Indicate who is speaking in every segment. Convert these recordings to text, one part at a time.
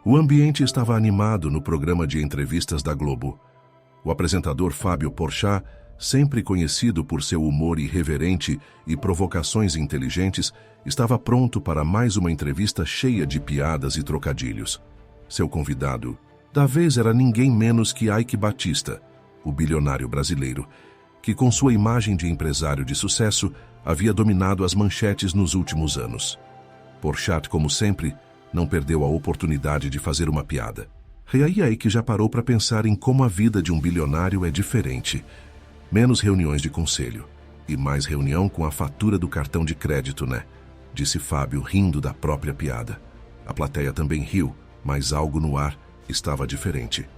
Speaker 1: O ambiente estava animado no programa de entrevistas da Globo. O apresentador Fábio Porchat, sempre conhecido por seu humor irreverente e provocações inteligentes, estava pronto para mais uma entrevista cheia de piadas e trocadilhos. Seu convidado, da vez, era ninguém menos que Eike Batista, o bilionário brasileiro, que com sua imagem de empresário de sucesso havia dominado as manchetes nos últimos anos. Porchat, como sempre, não perdeu a oportunidade de fazer uma piada. E aí Eike já parou para pensar em como a vida de um bilionário é diferente. Menos reuniões de conselho e mais reunião com a fatura do cartão de crédito, né? Disse Fábio, rindo da própria piada. A plateia também riu, mas algo no ar estava diferente.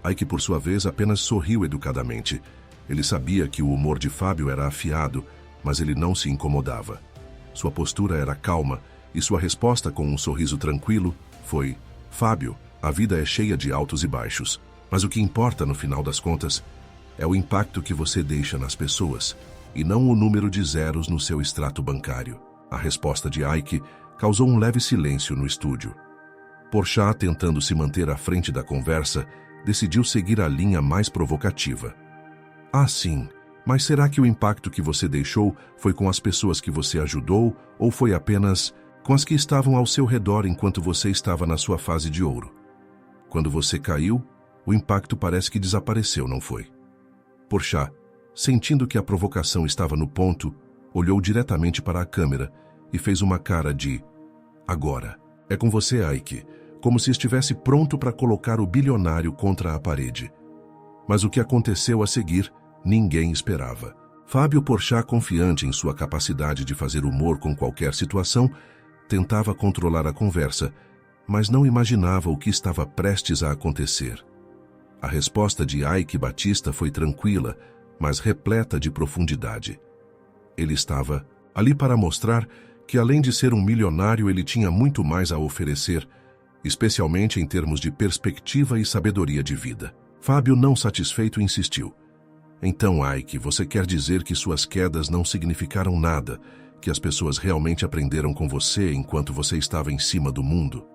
Speaker 1: Eike, por sua vez, apenas sorriu educadamente. Ele sabia que o humor de Fábio era afiado, mas ele não se incomodava. Sua postura era calma e sua resposta, com um sorriso tranquilo, foi: Fábio, a vida é cheia de altos e baixos, mas o que importa no final das contas é o impacto que você deixa nas pessoas e não o número de zeros no seu extrato bancário. A resposta de Eike causou um leve silêncio no estúdio. Porchat, tentando se manter à frente da conversa, decidiu seguir a linha mais provocativa. Ah, sim, mas será que o impacto que você deixou foi com as pessoas que você ajudou ou foi apenas com as que estavam ao seu redor enquanto você estava na sua fase de ouro? Quando você caiu, o impacto parece que desapareceu, não foi? Porchat, sentindo que a provocação estava no ponto, olhou diretamente para a câmera e fez uma cara de: agora, é com você, Eike, como se estivesse pronto para colocar o bilionário contra a parede. Mas o que aconteceu a seguir, ninguém esperava. Fábio Porchat, confiante em sua capacidade de fazer humor com qualquer situação, tentava controlar a conversa, mas não imaginava o que estava prestes a acontecer. A resposta de Eike Batista foi tranquila, mas repleta de profundidade. Ele estava ali para mostrar que, além de ser um milionário, ele tinha muito mais a oferecer, especialmente em termos de perspectiva e sabedoria de vida. Fábio, não satisfeito, insistiu: então, Eike, você quer dizer que suas quedas não significaram nada, que as pessoas realmente aprenderam com você enquanto você estava em cima do mundo?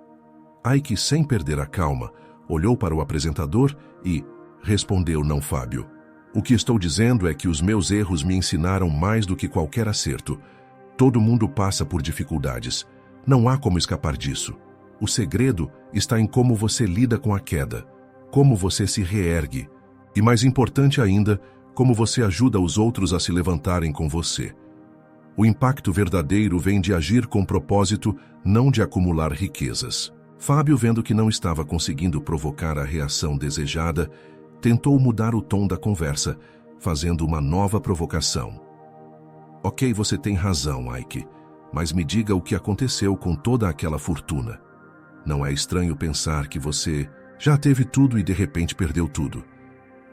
Speaker 1: Eike, sem perder a calma, olhou para o apresentador e respondeu: não, Fábio. O que estou dizendo é que os meus erros me ensinaram mais do que qualquer acerto. Todo mundo passa por dificuldades. Não há como escapar disso. O segredo está em como você lida com a queda, como você se reergue e, mais importante ainda, como você ajuda os outros a se levantarem com você. O impacto verdadeiro vem de agir com propósito, não de acumular riquezas. Fábio, vendo que não estava conseguindo provocar a reação desejada, tentou mudar o tom da conversa, fazendo uma nova provocação. Ok, você tem razão, Eike, mas me diga o que aconteceu com toda aquela fortuna. Não é estranho pensar que você já teve tudo e de repente perdeu tudo.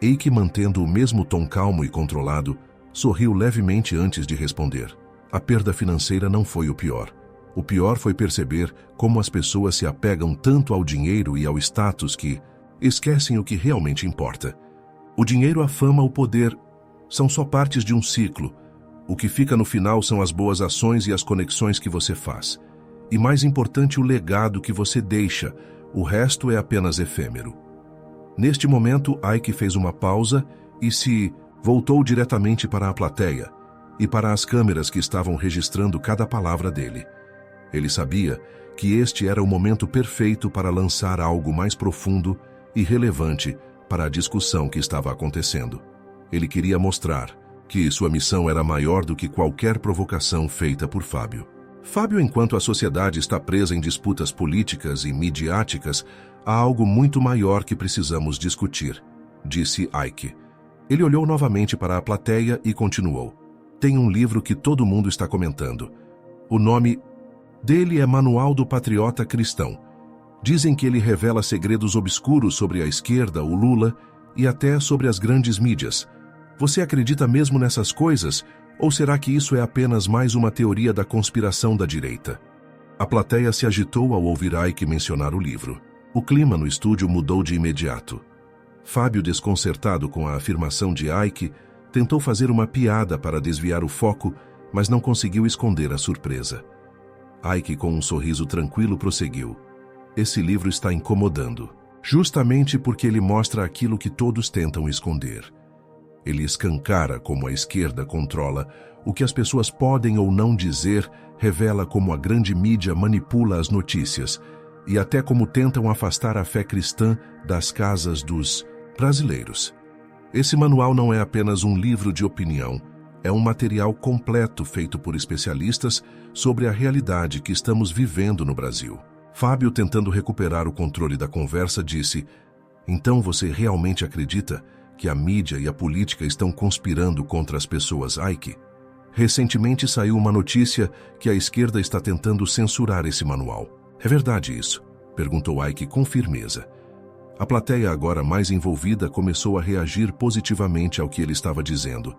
Speaker 1: Eike, mantendo o mesmo tom calmo e controlado, sorriu levemente antes de responder. A perda financeira não foi o pior. O pior foi perceber como as pessoas se apegam tanto ao dinheiro e ao status que esquecem o que realmente importa. O dinheiro, a fama, o poder são só partes de um ciclo. O que fica no final são as boas ações e as conexões que você faz. E mais importante, o legado que você deixa. O resto é apenas efêmero. Neste momento, Eike fez uma pausa e se voltou diretamente para a plateia e para as câmeras que estavam registrando cada palavra dele. Ele sabia que este era o momento perfeito para lançar algo mais profundo e relevante para a discussão que estava acontecendo. Ele queria mostrar que sua missão era maior do que qualquer provocação feita por Fábio. Fábio, enquanto a sociedade está presa em disputas políticas e midiáticas, há algo muito maior que precisamos discutir, disse Eike. Ele olhou novamente para a plateia e continuou. Tem um livro que todo mundo está comentando. O nome dele é Manual do Patriota Cristão. Dizem que ele revela segredos obscuros sobre a esquerda, o Lula e até sobre as grandes mídias. Você acredita mesmo nessas coisas? Ou será que isso é apenas mais uma teoria da conspiração da direita? A plateia se agitou ao ouvir Eike mencionar o livro. O clima no estúdio mudou de imediato. Fábio, desconcertado com a afirmação de Eike, tentou fazer uma piada para desviar o foco, mas não conseguiu esconder a surpresa. Eike, com um sorriso tranquilo, prosseguiu. esse livro está incomodando, justamente porque ele mostra aquilo que todos tentam esconder. Ele escancara como a esquerda controla o que as pessoas podem ou não dizer, revela como a grande mídia manipula as notícias e até como tentam afastar a fé cristã das casas dos brasileiros. Esse manual não é apenas um livro de opinião, é um material completo feito por especialistas sobre a realidade que estamos vivendo no Brasil. Fábio, tentando recuperar o controle da conversa, disse: "Então você realmente acredita que a mídia e a política estão conspirando contra as pessoas, Ike? Recentemente saiu uma notícia que a esquerda está tentando censurar esse manual. É verdade isso?" perguntou Ike com firmeza. A plateia, agora mais envolvida, começou a reagir positivamente ao que ele estava dizendo.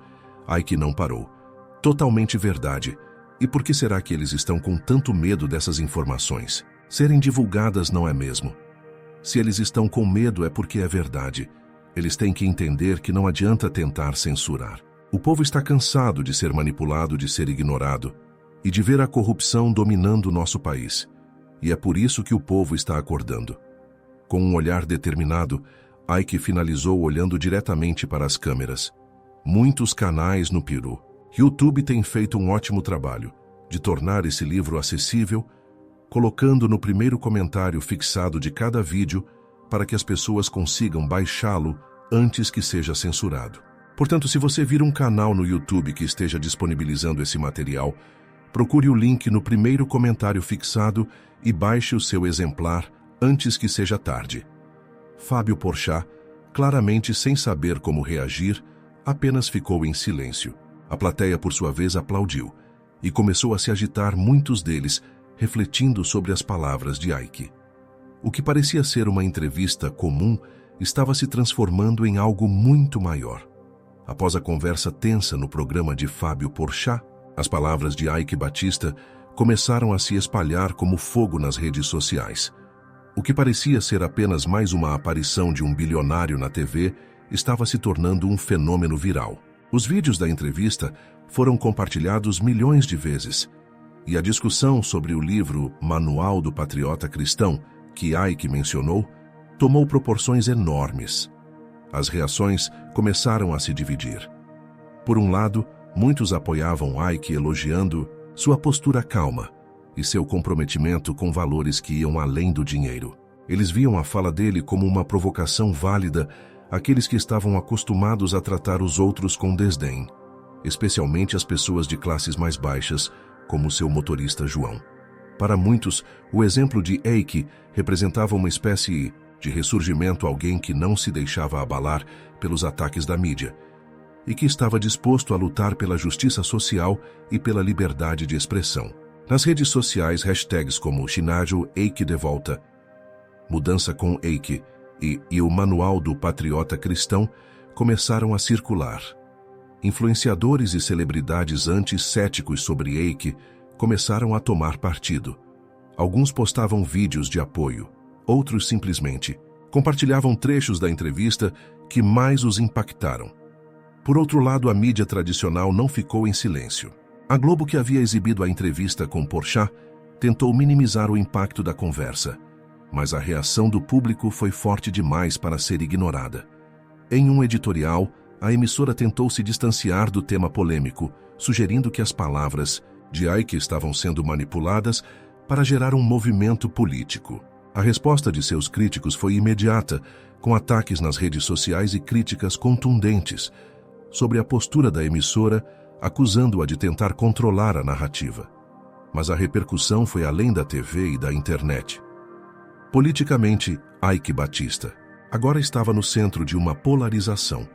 Speaker 1: Ike não parou. Totalmente verdade. E por que será que eles estão com tanto medo dessas informações? Serem divulgadas, não é mesmo? Se eles estão com medo é porque é verdade. Eles têm que entender que não adianta tentar censurar. O povo está cansado de ser manipulado, de ser ignorado e de ver a corrupção dominando o nosso país. E é por isso que o povo está acordando. Com um olhar determinado, Ike finalizou olhando diretamente para as câmeras. Muitos canais no Peru. YouTube tem feito um ótimo trabalho de tornar esse livro acessível, colocando no primeiro comentário fixado de cada vídeo para que as pessoas consigam baixá-lo antes que seja censurado. Portanto, se você vir um canal no YouTube que esteja disponibilizando esse material, procure o link no primeiro comentário fixado e baixe o seu exemplar antes que seja tarde. Fábio Porchat, claramente sem saber como reagir, apenas ficou em silêncio. A plateia, por sua vez, aplaudiu e começou a se agitar, muitos deles refletindo sobre as palavras de Ike. O que parecia ser uma entrevista comum estava se transformando em algo muito maior. Após a conversa tensa no programa de Fábio Porchat, as palavras de Ike Batista começaram a se espalhar como fogo nas redes sociais. O que parecia ser apenas mais uma aparição de um bilionário na TV estava se tornando um fenômeno viral. Os vídeos da entrevista foram compartilhados milhões de vezes, e a discussão sobre o livro Manual do Patriota Cristão, que Ike mencionou, tomou proporções enormes. As reações começaram a se dividir. Por um lado, muitos apoiavam Ike, elogiando sua postura calma e seu comprometimento com valores que iam além do dinheiro. Eles viam a fala dele como uma provocação válida àqueles que estavam acostumados a tratar os outros com desdém, especialmente as pessoas de classes mais baixas, como seu motorista João. Para muitos, o exemplo de Ike representava uma espécie de ressurgimento, alguém que não se deixava abalar pelos ataques da mídia e que estava disposto a lutar pela justiça social e pela liberdade de expressão. Nas redes sociais, hashtags como Chinajo Ike de volta, Mudança com Ike e o Manual do Patriota Cristão começaram a circular. Influenciadores e celebridades anti-céticos sobre Ike começaram a tomar partido. Alguns postavam vídeos de apoio, outros simplesmente compartilhavam trechos da entrevista que mais os impactaram. Por outro lado, a mídia tradicional não ficou em silêncio. A Globo, que havia exibido a entrevista com Porchat, tentou minimizar o impacto da conversa, mas a reação do público foi forte demais para ser ignorada. Em um editorial, a emissora tentou se distanciar do tema polêmico, sugerindo que as palavras de Ike estavam sendo manipuladas para gerar um movimento político. A resposta de seus críticos foi imediata, com ataques nas redes sociais e críticas contundentes sobre a postura da emissora, acusando-a de tentar controlar a narrativa. Mas a repercussão foi além da TV e da internet. Politicamente, Ike Batista agora estava no centro de uma polarização.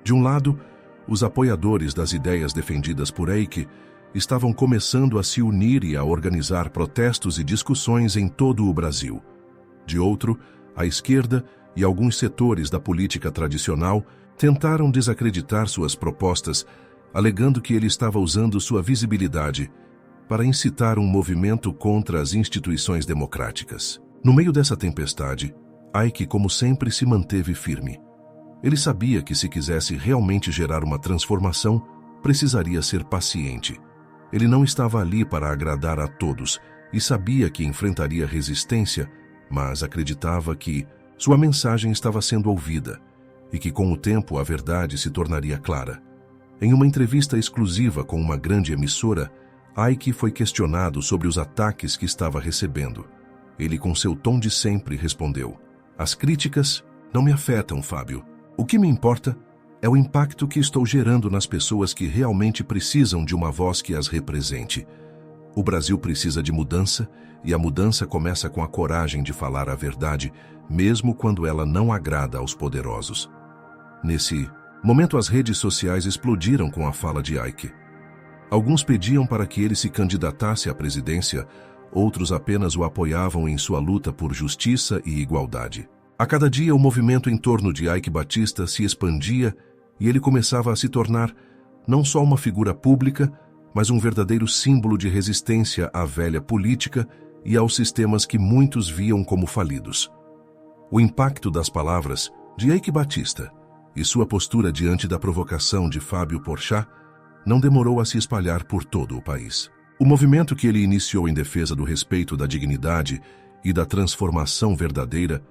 Speaker 1: De um lado, os apoiadores das ideias defendidas por Ike estavam começando a se unir e a organizar protestos e discussões em todo o Brasil. De outro, a esquerda e alguns setores da política tradicional tentaram desacreditar suas propostas, alegando que ele estava usando sua visibilidade para incitar um movimento contra as instituições democráticas. No meio dessa tempestade, Ike, como sempre, se manteve firme. Ele sabia que, se quisesse realmente gerar uma transformação, precisaria ser paciente. Ele não estava ali para agradar a todos e sabia que enfrentaria resistência, mas acreditava que sua mensagem estava sendo ouvida e que com o tempo a verdade se tornaria clara. Em uma entrevista exclusiva com uma grande emissora, Ike foi questionado sobre os ataques que estava recebendo. Ele, com seu tom de sempre, respondeu: "As críticas não me afetam, Fábio. O que me importa é o impacto que estou gerando nas pessoas que realmente precisam de uma voz que as represente. O Brasil precisa de mudança, e a mudança começa com a coragem de falar a verdade, mesmo quando ela não agrada aos poderosos." Nesse momento, as redes sociais explodiram com a fala de Ike. Alguns pediam para que ele se candidatasse à presidência, outros apenas o apoiavam em sua luta por justiça e igualdade. A cada dia, o movimento em torno de Ike Batista se expandia e ele começava a se tornar não só uma figura pública, mas um verdadeiro símbolo de resistência à velha política e aos sistemas que muitos viam como falidos. O impacto das palavras de Ike Batista e sua postura diante da provocação de Fábio Porchat não demorou a se espalhar por todo o país. O movimento que ele iniciou em defesa do respeito da dignidade e da transformação verdadeira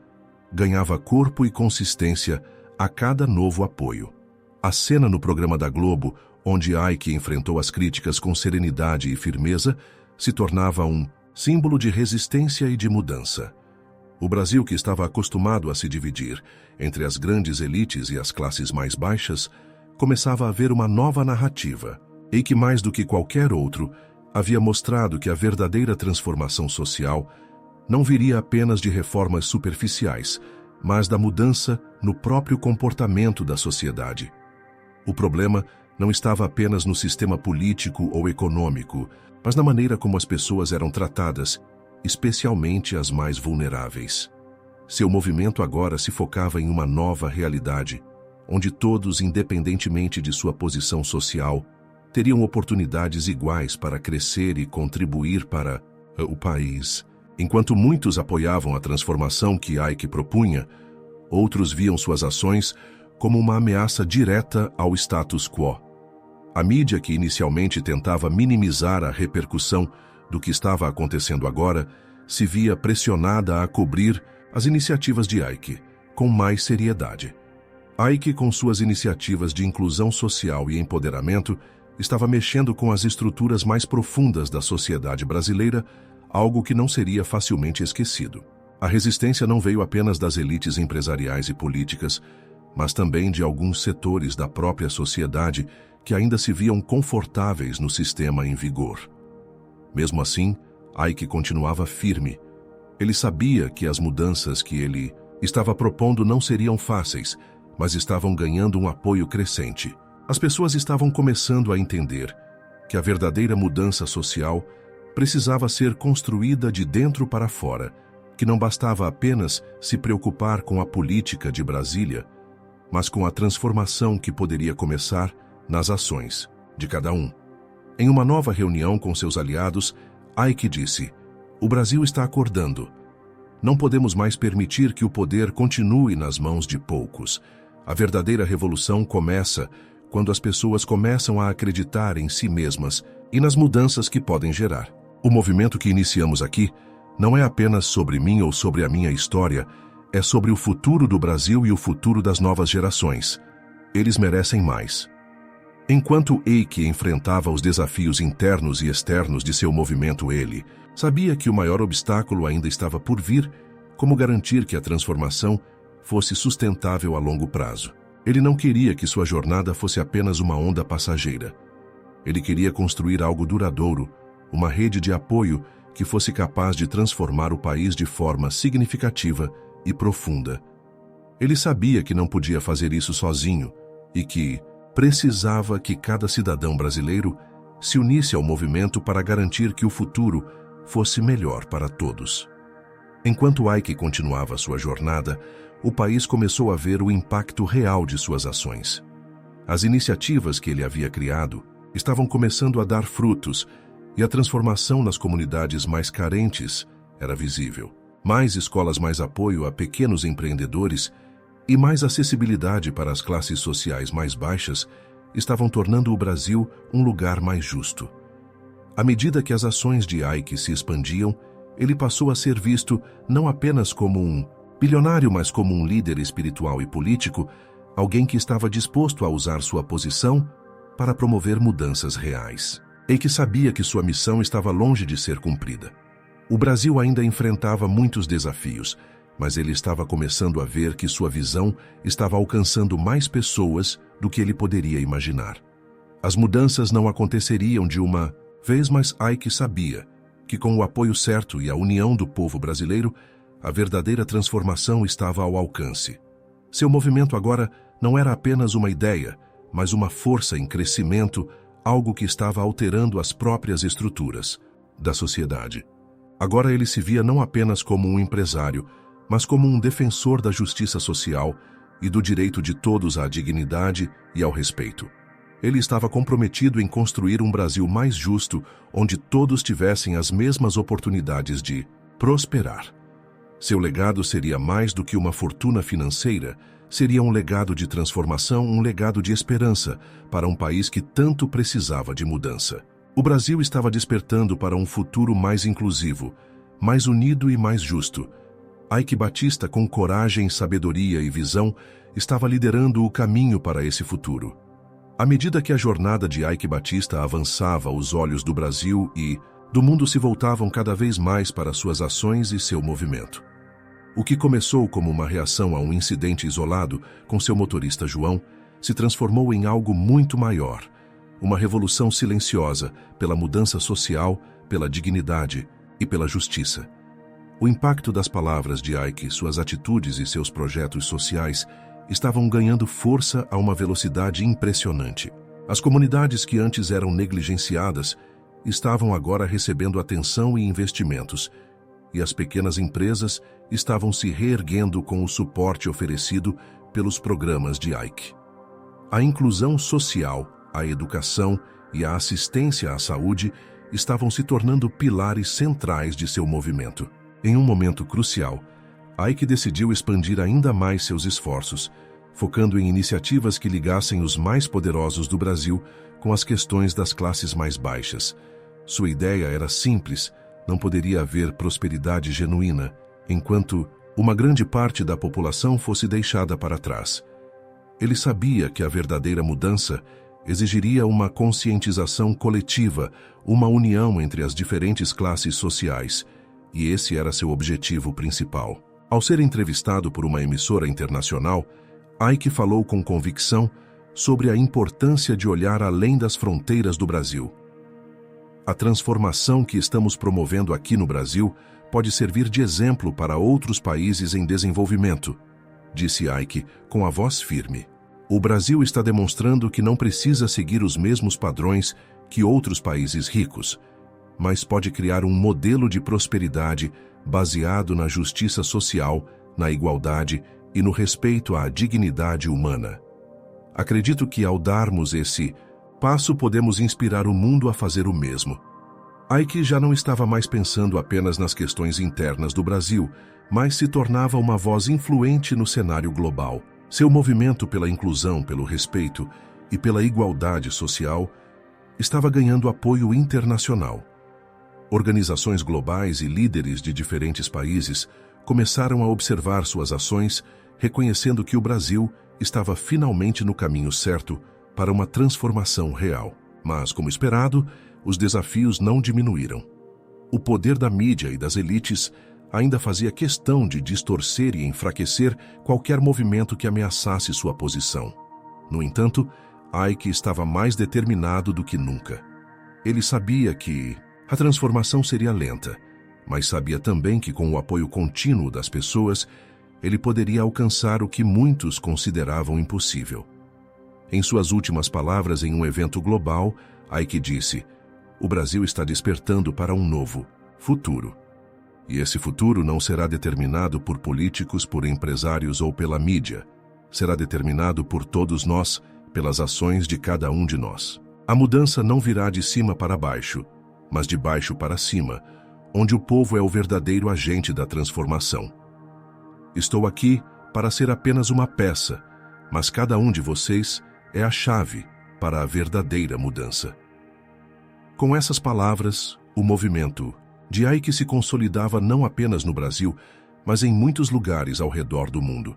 Speaker 1: ganhava corpo e consistência a cada novo apoio. A cena no programa da Globo, onde Ike enfrentou as críticas com serenidade e firmeza, se tornava um símbolo de resistência e de mudança. O Brasil, que estava acostumado a se dividir entre as grandes elites e as classes mais baixas, começava a ver uma nova narrativa, e que, mais do que qualquer outro, havia mostrado que a verdadeira transformação social não viria apenas de reformas superficiais, mas da mudança no próprio comportamento da sociedade. O problema não estava apenas no sistema político ou econômico, mas na maneira como as pessoas eram tratadas, especialmente as mais vulneráveis. Seu movimento agora se focava em uma nova realidade, onde todos, independentemente de sua posição social, teriam oportunidades iguais para crescer e contribuir para o país. Enquanto muitos apoiavam a transformação que Ike propunha, outros viam suas ações como uma ameaça direta ao status quo. A mídia, que inicialmente tentava minimizar a repercussão do que estava acontecendo agora, se via pressionada a cobrir as iniciativas de Ike com mais seriedade. Ike, com suas iniciativas de inclusão social e empoderamento, estava mexendo com as estruturas mais profundas da sociedade brasileira, algo que não seria facilmente esquecido. A resistência não veio apenas das elites empresariais e políticas, mas também de alguns setores da própria sociedade que ainda se viam confortáveis no sistema em vigor. Mesmo assim, Ike continuava firme. Ele sabia que as mudanças que ele estava propondo não seriam fáceis, mas estavam ganhando um apoio crescente. As pessoas estavam começando a entender que a verdadeira mudança social precisava ser construída de dentro para fora, que não bastava apenas se preocupar com a política de Brasília, mas com a transformação que poderia começar nas ações de cada um. Em uma nova reunião com seus aliados, Ike disse: "O Brasil está acordando. Não podemos mais permitir que o poder continue nas mãos de poucos. A verdadeira revolução começa quando as pessoas começam a acreditar em si mesmas e nas mudanças que podem gerar. O movimento que iniciamos aqui não é apenas sobre mim ou sobre a minha história, é sobre o futuro do Brasil e o futuro das novas gerações. Eles merecem mais." Enquanto Ike enfrentava os desafios internos e externos de seu movimento, ele sabia que o maior obstáculo ainda estava por vir, como garantir que a transformação fosse sustentável a longo prazo. Ele não queria que sua jornada fosse apenas uma onda passageira. Ele queria construir algo duradouro, uma rede de apoio que fosse capaz de transformar o país de forma significativa e profunda. Ele sabia que não podia fazer isso sozinho e que precisava que cada cidadão brasileiro se unisse ao movimento para garantir que o futuro fosse melhor para todos. Enquanto Ike continuava sua jornada, o país começou a ver o impacto real de suas ações. As iniciativas que ele havia criado estavam começando a dar frutos e a transformação nas comunidades mais carentes era visível. Mais escolas, mais apoio a pequenos empreendedores e mais acessibilidade para as classes sociais mais baixas estavam tornando o Brasil um lugar mais justo. À medida que as ações de Ike se expandiam, ele passou a ser visto não apenas como um bilionário, mas como um líder espiritual e político, alguém que estava disposto a usar sua posição para promover mudanças reais. Eike sabia que sua missão estava longe de ser cumprida. O Brasil ainda enfrentava muitos desafios, mas ele estava começando a ver que sua visão estava alcançando mais pessoas do que ele poderia imaginar. As mudanças não aconteceriam de uma vez, mas Eike sabia que com o apoio certo e a união do povo brasileiro, a verdadeira transformação estava ao alcance. Seu movimento agora não era apenas uma ideia, mas uma força em crescimento, algo que estava alterando as próprias estruturas da sociedade. Agora ele se via não apenas como um empresário, mas como um defensor da justiça social e do direito de todos à dignidade e ao respeito. Ele estava comprometido em construir um Brasil mais justo, onde todos tivessem as mesmas oportunidades de prosperar. Seu legado seria mais do que uma fortuna financeira, seria um legado de transformação, um legado de esperança para um país que tanto precisava de mudança. O Brasil estava despertando para um futuro mais inclusivo, mais unido e mais justo. Eike Batista, com coragem, sabedoria e visão, estava liderando o caminho para esse futuro. À medida que a jornada de Eike Batista avançava, os olhos do Brasil e do mundo se voltavam cada vez mais para suas ações e seu movimento. O que começou como uma reação a um incidente isolado com seu motorista João se transformou em algo muito maior, uma revolução silenciosa pela mudança social, pela dignidade e pela justiça. O impacto das palavras de Eike, suas atitudes e seus projetos sociais estavam ganhando força a uma velocidade impressionante. As comunidades que antes eram negligenciadas estavam agora recebendo atenção e investimentos, e as pequenas empresas estavam se reerguendo com o suporte oferecido pelos programas de Eike. A inclusão social, a educação e a assistência à saúde estavam se tornando pilares centrais de seu movimento. Em um momento crucial, Eike decidiu expandir ainda mais seus esforços, focando em iniciativas que ligassem os mais poderosos do Brasil com as questões das classes mais baixas. Sua ideia era simples: não poderia haver prosperidade genuína enquanto uma grande parte da população fosse deixada para trás. Ele sabia que a verdadeira mudança exigiria uma conscientização coletiva, uma união entre as diferentes classes sociais, e esse era seu objetivo principal. Ao ser entrevistado por uma emissora internacional, Eike falou com convicção sobre a importância de olhar além das fronteiras do Brasil. A transformação que estamos promovendo aqui no Brasil pode servir de exemplo para outros países em desenvolvimento, disse Eike com a voz firme. O Brasil está demonstrando que não precisa seguir os mesmos padrões que outros países ricos, mas pode criar um modelo de prosperidade baseado na justiça social, na igualdade e no respeito à dignidade humana. Acredito que ao darmos esse passo podemos inspirar o mundo a fazer o mesmo. Eike já não estava mais pensando apenas nas questões internas do Brasil, mas se tornava uma voz influente no cenário global. Seu movimento pela inclusão, pelo respeito e pela igualdade social estava ganhando apoio internacional. Organizações globais e líderes de diferentes países começaram a observar suas ações, reconhecendo que o Brasil estava finalmente no caminho certo para uma transformação real. Mas, como esperado, os desafios não diminuíram. O poder da mídia e das elites ainda fazia questão de distorcer e enfraquecer qualquer movimento que ameaçasse sua posição. No entanto, Eike estava mais determinado do que nunca. Ele sabia que a transformação seria lenta, mas sabia também que com o apoio contínuo das pessoas, ele poderia alcançar o que muitos consideravam impossível. Em suas últimas palavras em um evento global, Eike disse: "O Brasil está despertando para um novo futuro. E esse futuro não será determinado por políticos, por empresários ou pela mídia. Será determinado por todos nós, pelas ações de cada um de nós. A mudança não virá de cima para baixo, mas de baixo para cima, onde o povo é o verdadeiro agente da transformação. Estou aqui para ser apenas uma peça, mas cada um de vocês é a chave para a verdadeira mudança." Com essas palavras, o movimento de Ike se consolidava não apenas no Brasil, mas em muitos lugares ao redor do mundo.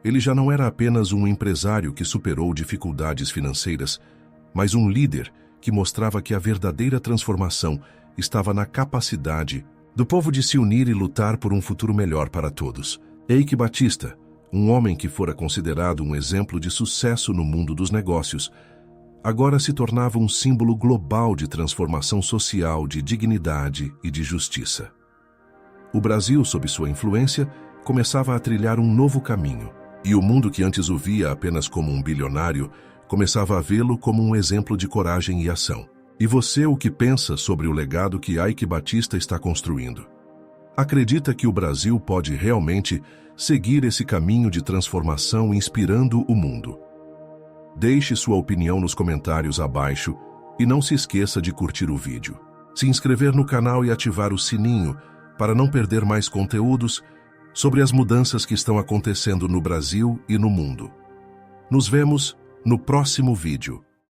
Speaker 1: Ele já não era apenas um empresário que superou dificuldades financeiras, mas um líder que mostrava que a verdadeira transformação estava na capacidade do povo de se unir e lutar por um futuro melhor para todos. Eike Batista, um homem que fora considerado um exemplo de sucesso no mundo dos negócios, agora se tornava um símbolo global de transformação social, de dignidade e de justiça. O Brasil, sob sua influência, começava a trilhar um novo caminho, e o mundo que antes o via apenas como um bilionário, começava a vê-lo como um exemplo de coragem e ação. E você, o que pensa sobre o legado que Eike Batista está construindo? Acredita que o Brasil pode realmente seguir esse caminho de transformação inspirando o mundo? Deixe sua opinião nos comentários abaixo e não se esqueça de curtir o vídeo, se inscrever no canal e ativar o sininho para não perder mais conteúdos sobre as mudanças que estão acontecendo no Brasil e no mundo. Nos vemos no próximo vídeo.